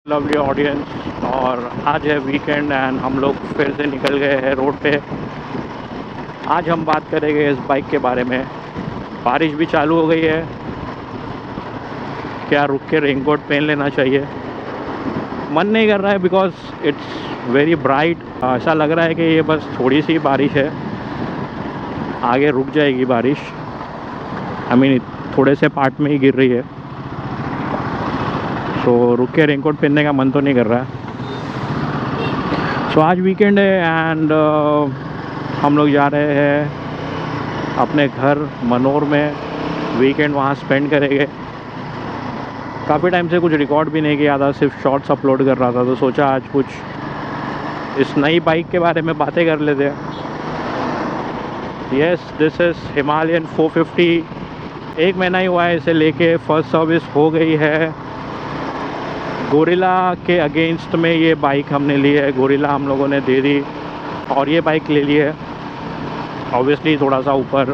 Lovely audience. और आज है वीकेंड एंड हम लोग फिर से निकल गए हैं रोड पे। आज हम बात करेंगे इस बाइक के बारे में। बारिश भी चालू हो गई है, क्या रुक के रेनकोट पहन लेना चाहिए? मन नहीं कर रहा है बिकॉज इट्स वेरी ब्राइट। ऐसा लग रहा है कि ये बस थोड़ी सी बारिश है, आगे रुक जाएगी बारिश। आई मीन थोड़े से पार्ट में ही गिर रही है, सो रुक के रेनकोट पहनने का मन तो नहीं कर रहा है। सो आज वीकेंड है एंड हम लोग जा रहे हैं अपने घर मनोर में। वीकेंड वहाँ स्पेंड करेंगे। काफ़ी टाइम से कुछ रिकॉर्ड भी नहीं किया था, सिर्फ शॉर्ट्स अपलोड कर रहा था, तो सोचा आज कुछ इस नई बाइक के बारे में बातें कर लेते हैं। Yes, this is Himalayan 450। 1 महीना ही हुआ है इसे लेके, फर्स्ट सर्विस हो गई है। गोरिल्ला के अगेंस्ट में ये बाइक हमने ली है, गोरिल्ला हम लोगों ने दे दी और ये बाइक ले ली है। ऑब्वियसली थोड़ा सा ऊपर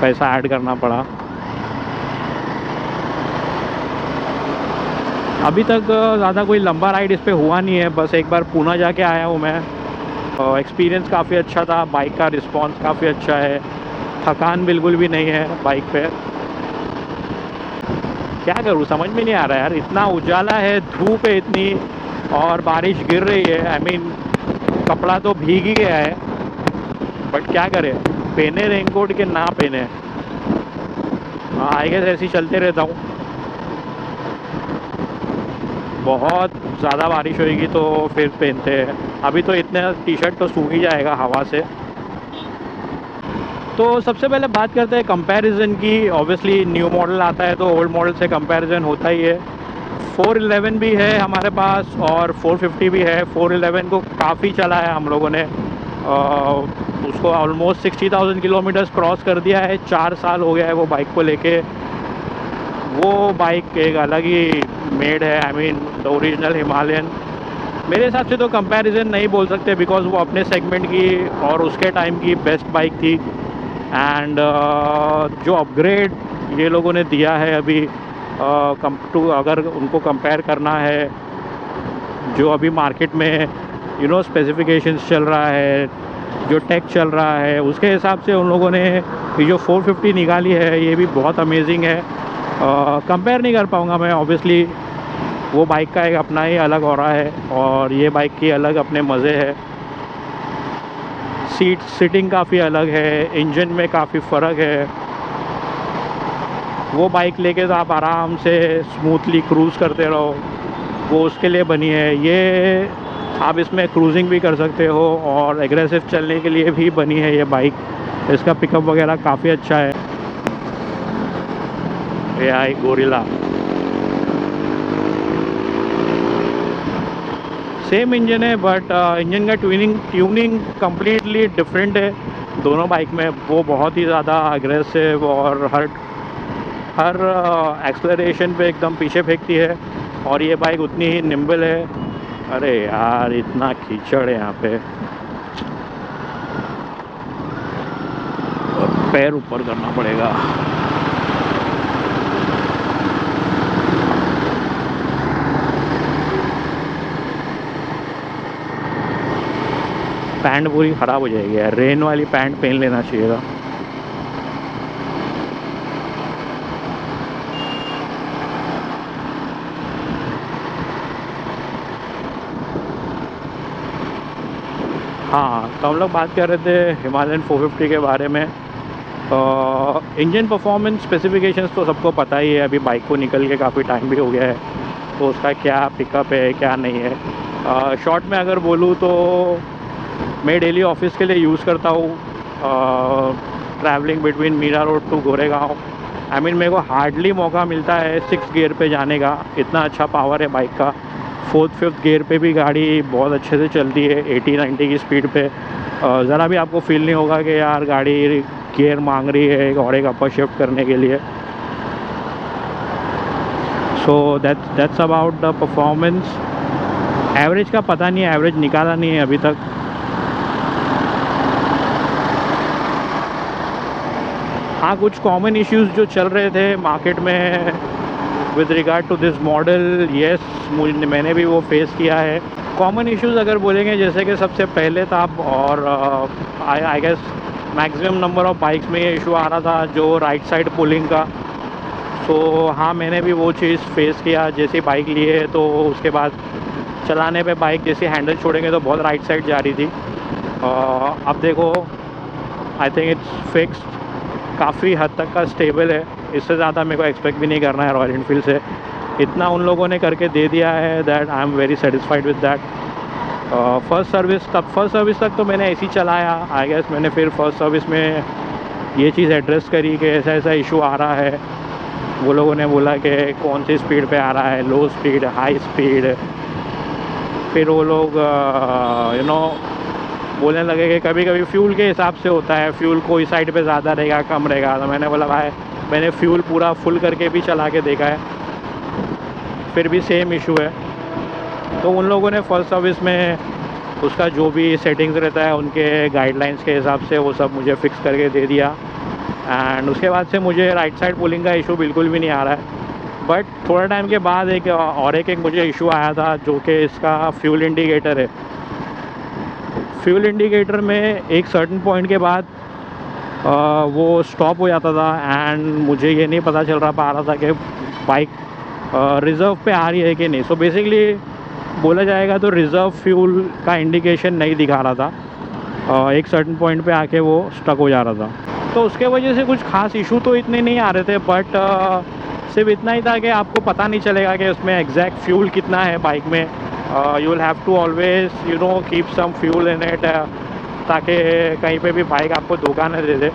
पैसा ऐड करना पड़ा। अभी तक ज़्यादा कोई लंबा राइड इस पे हुआ नहीं है, बस एक बार पूना जाके आया हूँ मैं। एक्सपीरियंस काफ़ी अच्छा था, बाइक का रिस्पांस काफ़ी अच्छा है, थकान बिल्कुल भी नहीं है बाइक पे। क्या करूँ समझ में नहीं आ रहा है यार, इतना उजाला है, धूप है इतनी और बारिश गिर रही है। आई मीन कपड़ा तो भीग ही गया है, बट क्या करें, पहने रेनकोट के ना पहने। आई गेस ऐसे ही चलते रहता हूँ। बहुत ज़्यादा बारिश होएगी तो फिर पहनते हैं, अभी तो इतने टी शर्ट तो सूख ही जाएगा हवा से। तो सबसे पहले बात करते हैं कंपैरिजन की। ऑब्वियसली न्यू मॉडल आता है तो ओल्ड मॉडल से कंपैरिजन होता ही है। 411 भी है हमारे पास और 450 भी है। 411 को काफ़ी चला है हम लोगों ने, उसको ऑलमोस्ट 60,000 किलोमीटर्स क्रॉस कर दिया है। 4 साल हो गया है वो बाइक को लेके। वो बाइक एक अलग ही मेड है, I mean the original Himalayan. मेरे हिसाब से तो कंपैरिजन नहीं बोल सकते बिकॉज़ वो अपने सेगमेंट की और उसके टाइम की बेस्ट बाइक थी। एंड जो अपग्रेड ये लोगों ने दिया है अभी, अगर उनको कंपेयर करना है जो अभी मार्केट में स्पेसिफिकेशंस चल रहा है, जो टेक चल रहा है, उसके हिसाब से उन लोगों ने ये जो 450 निकाली है ये भी बहुत अमेजिंग है। कंपेयर नहीं कर पाऊँगा मैं ऑब्वियसली, वो बाइक का एक अपना ही अलग ऑरा है और ये बाइक की अलग अपने मज़े है। सीटिंग काफ़ी अलग है, इंजन में काफ़ी फ़र्क है। वो बाइक लेके तो आप आराम से स्मूथली क्रूज़ करते रहो, वो उसके लिए बनी है। ये आप इसमें क्रूजिंग भी कर सकते हो और एग्रेसिव चलने के लिए भी बनी है ये बाइक। इसका पिकअप वगैरह काफ़ी अच्छा है। ये आई गोरिल्ला, सेम इंजन है बट इंजन का ट्यूनिंग कम्प्लीटली डिफरेंट है दोनों बाइक में। वो बहुत ही ज़्यादा अग्रेसिव और हर एक्सलरेशन पे एकदम पीछे फेंकती है और ये बाइक उतनी ही निम्बल है। अरे यार इतना कीचड़ है यहाँ पे, पैर ऊपर करना पड़ेगा। पैंट पूरी ख़राब हो जाएगी यार, रेन वाली पैंट पहन लेना चाहिए था। हाँ, तो हम लोग बात कर रहे थे हिमालयन 450 के बारे में। इंजन परफॉर्मेंस स्पेसिफिकेशंस तो सबको पता ही है, अभी बाइक को निकल के काफ़ी टाइम भी हो गया है, तो उसका क्या पिकअप है क्या नहीं है। शॉर्ट में अगर बोलूँ तो मैं डेली ऑफिस के लिए यूज़ करता हूँ, travelling between Mira road to Goregaon. I mean मेरे को हार्डली मौका मिलता है 6 गियर पे जाने का, इतना अच्छा पावर है बाइक का। 4th 5th गियर पे भी गाड़ी बहुत अच्छे से चलती है 80-90 की स्पीड पे। ज़रा भी आपको फील नहीं होगा कि यार गाड़ी गियर मांग रही है एक और एक अपर शिफ्ट करने के लिए। So that's about the performance. Average का पता नहीं है, एवरेज निकाला नहीं है अभी तक। हाँ, कुछ कॉमन इश्यूज़ जो चल रहे थे मार्केट में with regard to this model, yes मैंने भी वो फेस किया है। कॉमन इश्यूज़ अगर बोलेंगे, जैसे कि सबसे पहले था, और I guess maximum number of bikes में ये इशू आ रहा था, जो राइट साइड पुलिंग का। सो हाँ, मैंने भी वो चीज़ फेस किया। जैसे बाइक लिए तो उसके बाद चलाने पे बाइक जैसे हैंडल छोड़ेंगे तो बहुत राइट साइड जा रही थी। अब देखो, आई थिंक इट्स फिक्स्ड, काफ़ी हद तक का स्टेबल है। इससे ज़्यादा मेरे को एक्सपेक्ट भी नहीं करना है रॉयल एनफील्ड से। इतना उन लोगों ने करके दे दिया है that I am very satisfied with that. First service तक तो मैंने ऐसे ही चलाया। आई गेस मैंने फिर फर्स्ट सर्विस में ये चीज़ एड्रेस करी कि ऐसा ऐसा इशू आ रहा है। वो लोगों ने बोला कि कौन सी स्पीड पे आ रहा है, लो स्पीड, हाई स्पीड। फिर वो लोग बोलने लगे कि कभी कभी फ्यूल के हिसाब से होता है, फ्यूल कोई साइड पे ज़्यादा रहेगा, कम रहेगा। तो मैंने बोला भाई, मैंने फ्यूल पूरा फुल करके भी चला के देखा है, फिर भी सेम इशू है। तो उन लोगों ने फर्स्ट सर्विस में उसका जो भी सेटिंग्स रहता है उनके गाइडलाइंस के हिसाब से वो सब मुझे फ़िक्स करके दे दिया। एंड उसके बाद से मुझे राइट साइड पुलिंग का इशू बिल्कुल भी नहीं आ रहा है। बट थोड़ा टाइम के बाद एक मुझे इशू आया था, जो कि इसका फ्यूल इंडिकेटर है। फ्यूल इंडिकेटर में एक सर्टेन पॉइंट के बाद वो स्टॉप हो जाता था, एंड मुझे ये नहीं पता चल रहा था कि बाइक रिज़र्व पे आ रही है कि नहीं। सो बेसिकली बोला जाएगा तो रिज़र्व फ्यूल का इंडिकेशन नहीं दिखा रहा था। एक सर्टेन पॉइंट पे आके वो स्टक हो जा रहा था। तो उसके वजह से कुछ खास इशू तो इतने नहीं आ रहे थे, बट सिर्फ इतना ही था कि आपको पता नहीं चलेगा कि उसमें एग्जैक्ट फ्यूल कितना है बाइक में। You will have to always keep some fuel in it, ताकि कहीं पे भी बाइक आपको धोखा न दे दे।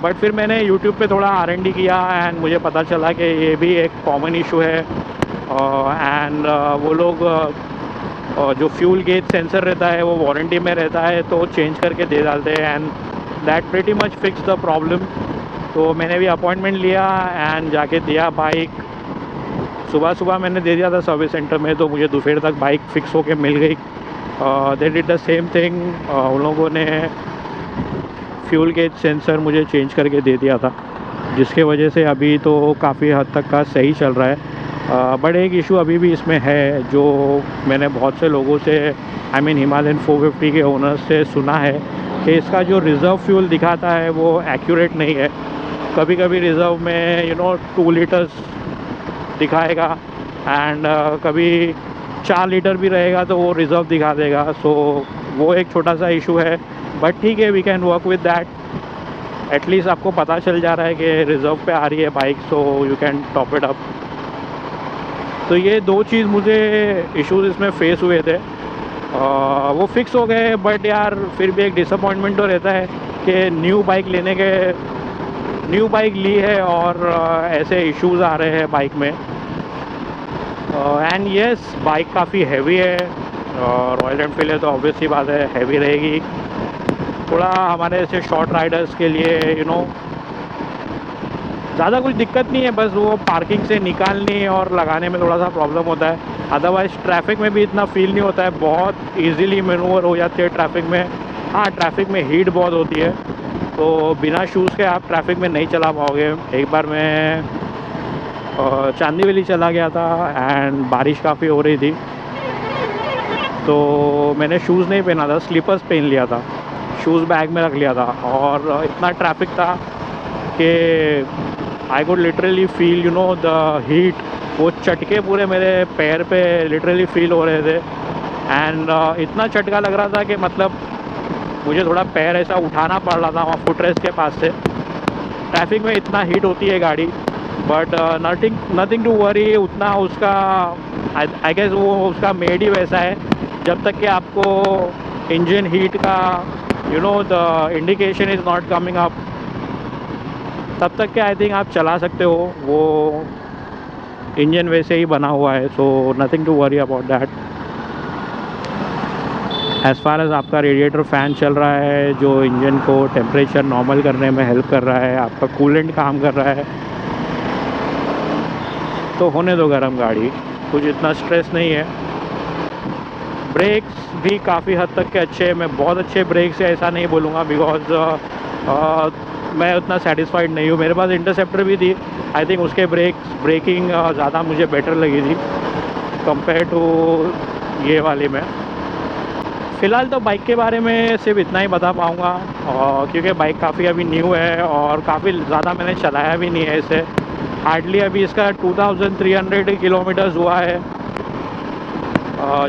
बट फिर मैंने यूट्यूब पे थोड़ा R&D किया एंड मुझे पता चला कि ये भी एक कॉमन इशू है। एंड वो लोग जो फ्यूल गेज सेंसर रहता है वो वारंटी में रहता है, तो चेंज करके दे डालते हैं, and that pretty much fix the problem. तो मैंने भी अपॉइंटमेंट लिया एंड जाके दिया बाइक। सुबह मैंने दे दिया था सर्विस सेंटर में, तो मुझे दोपहर तक बाइक फिक्स होके मिल गई। They did the same thing, उन लोगों ने फ्यूल गेज सेंसर मुझे चेंज करके दे दिया था, जिसके वजह से अभी तो काफ़ी हद तक का सही चल रहा है। बट एक इशू अभी भी इसमें है, जो मैंने बहुत से लोगों से हिमालयन 450 के ओनर्स से सुना है, कि इसका जो रिज़र्व फ्यूल दिखाता है वो एक्यूरेट नहीं है। कभी कभी रिज़र्व में 2 लीटर्स दिखाएगा, एंड कभी 4 लीटर भी रहेगा तो वो रिज़र्व दिखा देगा। सो वो एक छोटा सा इशू है, बट ठीक है, we can work with that. At least आपको पता चल जा रहा है कि रिज़र्व पे आ रही है bike, so you can top it up. तो ये 2 चीज़ मुझे इश्यूज़ इसमें फेस हुए थे, वो फिक्स हो गए। बट यार फिर भी एक डिसअपॉइंटमेंट तो रहता है कि न्यू बाइक ली है और ऐसे इश्यूज़ आ रहे हैं बाइक में। एंड येस, बाइक काफ़ी हैवी है, रॉयल एनफील्ड है तो ऑब्वियसली बात है हैवी रहेगी। थोड़ा हमारे ऐसे शॉर्ट राइडर्स के लिए ज़्यादा कुछ दिक्कत नहीं है, बस वो पार्किंग से निकालने और लगाने में थोड़ा सा प्रॉब्लम होता है। अदरवाइज़ ट्रैफिक में भी इतना फील नहीं होता है, बहुत इजीली मैनूवर हो जाती है ट्रैफिक में। हाँ, ट्रैफिक में हीट बहुत होती है, तो बिना शूज़ के आप ट्रैफिक में नहीं चला पाओगे। एक बार मैं चांदी वैली चला गया था एंड बारिश काफ़ी हो रही थी, तो मैंने शूज़ नहीं पहना था, स्लीपर्स पहन लिया था, शूज़ बैग में रख लिया था, और इतना ट्रैफिक था कि I could literally feel the heat. वो चटके पूरे मेरे पैर पे लिटरली फील हो रहे थे, एंड इतना चटका लग रहा था कि मतलब मुझे थोड़ा पैर ऐसा उठाना पड़ रहा था वहाँ फुटरेस्ट के पास से। ट्रैफिक में इतना हीट होती है गाड़ी, बट नथिंग टू वरी। उतना उसका आई गेस वो उसका मेड ही वैसा है, जब तक कि आपको इंजन हीट का the indication is not coming up, तब तक के आई थिंक आप चला सकते हो। वो इंजन वैसे ही बना हुआ है, so nothing to worry about that. As far as आपका रेडिएटर फ़ैन चल रहा है, जो इंजन को टेम्परेचर नॉर्मल करने में हेल्प कर रहा है, आपका कूलेंट काम कर रहा है, तो होने दो गर्म गाड़ी, कुछ इतना स्ट्रेस नहीं है। ब्रेक्स भी काफ़ी हद तक के अच्छे हैं, मैं बहुत अच्छे ब्रेक्स है ऐसा नहीं बोलूँगा, बिकॉज मैं उतना सेटिस्फाइड नहीं हूँ। मेरे पास इंटरसेप्टर भी थी, आई थिंक उसके ब्रेकिंग ज़्यादा मुझे बेटर लगी थी कंपेयर टू ये वाली में। फ़िलहाल तो बाइक के बारे में सिर्फ इतना ही बता पाऊँगा, क्योंकि बाइक काफ़ी अभी न्यू है और काफ़ी ज़्यादा मैंने चलाया भी नहीं है इसे। हार्डली अभी इसका 2300 किलोमीटर्स हुआ है।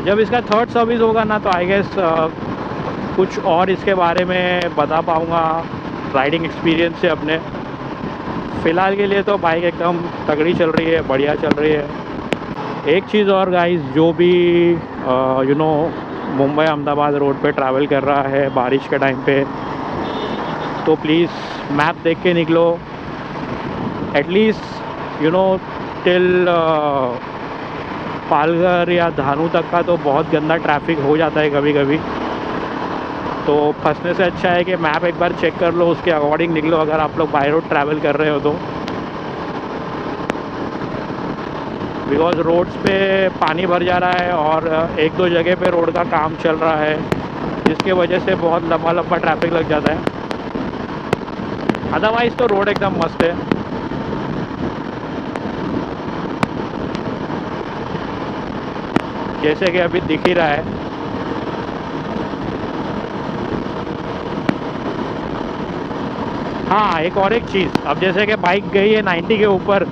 जब इसका थर्ड सर्विस होगा ना, तो आई गेस कुछ और इसके बारे में बता पाऊँगा राइडिंग एक्सपीरियंस से अपने। फ़िलहाल के लिए तो बाइक एकदम तगड़ी चल रही है, बढ़िया चल रही है। एक चीज़ और गाइस, जो भी मुंबई अहमदाबाद रोड पे ट्रैवल कर रहा है बारिश के टाइम पे, तो प्लीज़ मैप देख के निकलो। एटलीस्ट टिल पालघर या धानू तक का तो बहुत गंदा ट्रैफिक हो जाता है कभी कभी, तो फंसने से अच्छा है कि मैप एक बार चेक कर लो, उसके अकॉर्डिंग निकलो अगर आप लोग बाय रोड ट्रैवल कर रहे हो तो। बिकॉज रोड्स पे पानी भर जा रहा है और एक दो जगह पे रोड का काम चल रहा है, जिसके वजह से बहुत लंबा लंबा ट्रैफिक लग जाता है। अदरवाइज़ तो रोड एकदम मस्त है। जैसे कि अभी दिख ही रहा है। हाँ, एक और एक चीज़, अब जैसे कि बाइक गई है 90 के ऊपर,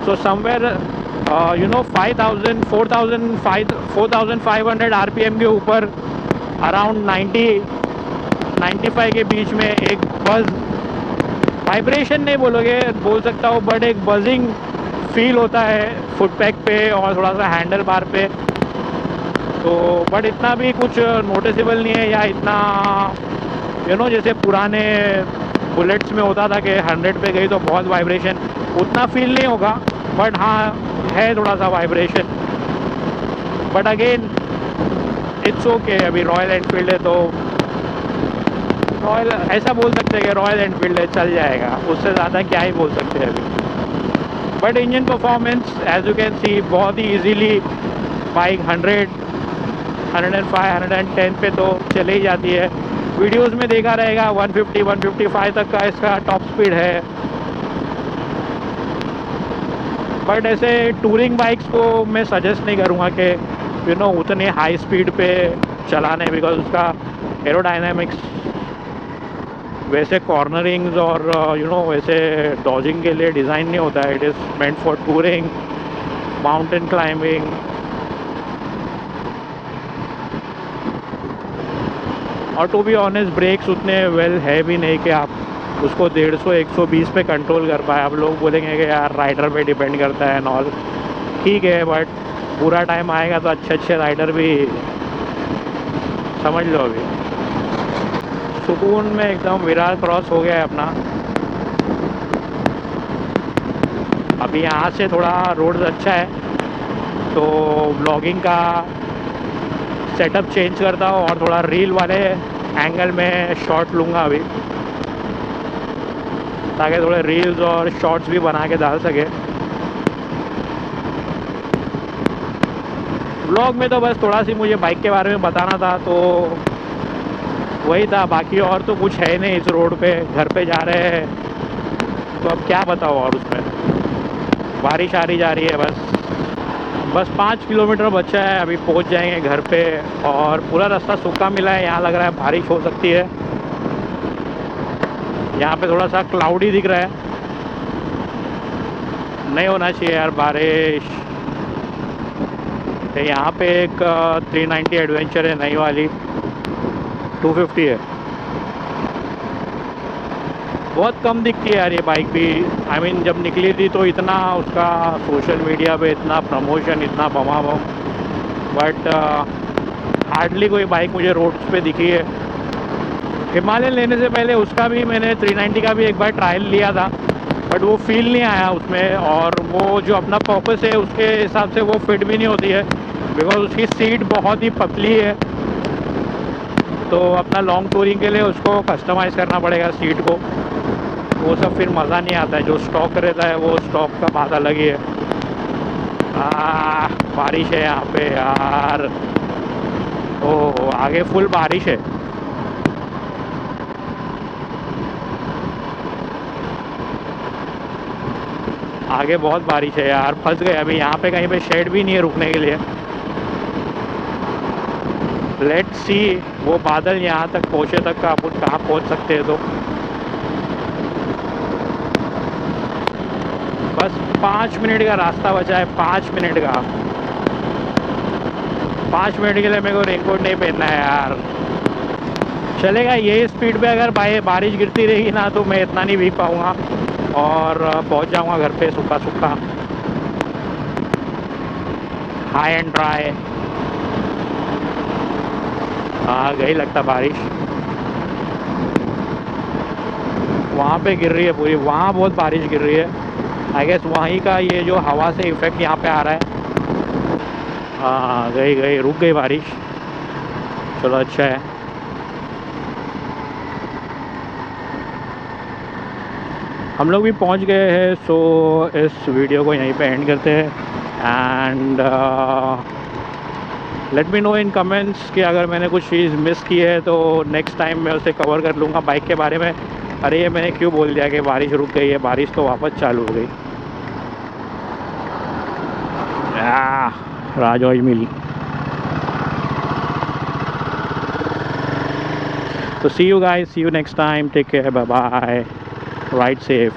सो समवेयर 4500 आरपीएम के ऊपर अराउंड 90-95 के बीच में एक बज़, वाइब्रेशन नहीं बोल सकता हूँ, बट एक बजिंग फील होता है फुट पैक पे और थोड़ा सा हैंडल बार पे। तो बट इतना भी कुछ नोटिसेबल नहीं है, या इतना जैसे पुराने बुलेट्स में होता था कि 100 पे गई तो बहुत वाइब्रेशन, उतना फील नहीं होगा। बट हाँ, है थोड़ा सा vibration, but again it's okay. अभी रॉयल एनफील्ड है तो ऐसा बोल सकते हैं कि रॉयल एनफील्ड है, चल जाएगा, उससे ज़्यादा क्या ही बोल सकते हैं अभी। But engine performance as you can see बहुत ही इजीली बाइक 100, 105, 110 पे तो चले ही जाती है। वीडियोस में देखा रहेगा 150, 155 तक का इसका टॉप स्पीड है। बट ऐसे टूरिंग बाइक्स को मैं सजेस्ट नहीं करूँगा कि उतने हाई स्पीड पे चलाने, बिकॉज उसका एरोडायनामिक्स वैसे कॉर्नरिंग्स और वैसे डॉजिंग के लिए डिज़ाइन नहीं होता है। It is meant for touring, mountain climbing. और टू बी ऑनेस्ट ब्रेक्स उतने वेल है भी नहीं कि आप उसको 150-120 पे कंट्रोल कर पाए। आप लोग बोलेंगे कि यार राइडर पे डिपेंड करता है नॉल, ठीक है, बट पूरा टाइम आएगा तो अच्छे राइडर भी समझ लो। अभी सुकून में एकदम विरार क्रॉस हो गया है अपना। अभी यहाँ से थोड़ा रोड अच्छा है तो ब्लॉगिंग का सेटअप चेंज करता हूँ और थोड़ा रील वाले एंगल में शॉट लूँगा अभी, ताकि थोड़े रील्स और शॉर्ट्स भी बना के डाल सके। ब्लॉग में तो बस थोड़ा सी मुझे बाइक के बारे में बताना था, तो वही था, बाकी और तो कुछ है नहीं। इस रोड पे घर पे जा रहे हैं तो अब क्या बताओ। और उसमें बारिश आ जा रही है, बस 5 किलोमीटर बचा है, अभी पहुंच जाएंगे घर पे। और पूरा रास्ता सूखा मिला है, यहाँ लग रहा है बारिश हो सकती है। यहाँ पे थोड़ा सा क्लाउडी दिख रहा है, नहीं होना चाहिए यार बारिश। तो यहाँ पे एक 390 एडवेंचर है, नई वाली 250 है, बहुत कम दिखती है यार ये बाइक भी। आई मीन जब निकली थी तो इतना उसका सोशल मीडिया पे इतना प्रमोशन, इतना बम, बट हार्डली कोई बाइक मुझे रोड्स पे दिखी है। हिमालयन लेने से पहले उसका भी मैंने 390 का भी एक बार ट्रायल लिया था, बट वो फील नहीं आया उसमें, और वो जो अपना पर्पस है उसके हिसाब से वो फिट भी नहीं होती है, बिकॉज उसकी सीट बहुत ही पतली है। तो अपना लॉन्ग टूरिंग के लिए उसको कस्टमाइज़ करना पड़ेगा सीट को, वो सब फिर मज़ा नहीं आता है। जो स्टॉक रहता है वो स्टॉक का बात अलग ही है। बारिश है यहाँ पे यार, ओह आगे फुल बारिश है। आगे बहुत बारिश है यार, फंस गए अभी यहाँ पे। कहीं पे शेड भी नहीं है रुकने के लिए। लेट्स सी वो बादल यहाँ तक पहुँचे तक का अपन कहाँ पहुँच सकते हैं। तो बस 5 मिनट का रास्ता बचा है, 5 मिनट का। 5 मिनट के लिए मेरे को रेनकोट नहीं पहनना है यार। चलेगा ये स्पीड पे, अगर बारिश गिरती रहेगी ना तो मैं इतना नहीं भीग पाऊँगा और पहुँच जाऊँगा घर पे सूखा सूखा, हाई एंड ड्राई। हाँ गई लगता बारिश। वहाँ पे गिर रही है पूरी, वहाँ बहुत बारिश गिर रही है। आई गेस वहीं का ये जो हवा से इफेक्ट यहाँ पे आ रहा है। हाँ गई रुक गई बारिश। चलो अच्छा है। हम लोग भी पहुँच गए हैं। सो इस वीडियो को यहीं पे एंड करते हैं। And let me know in comments कि अगर मैंने कुछ चीज़ मिस की है तो नेक्स्ट टाइम मैं उसे कवर कर लूँगा बाइक के बारे में। अरे ये मैंने क्यों बोल दिया कि बारिश रुक गई है, बारिश तो वापस चालू हो गई। राजौज मिली। तो see you guys, see you next time, take care, bye bye, ride safe.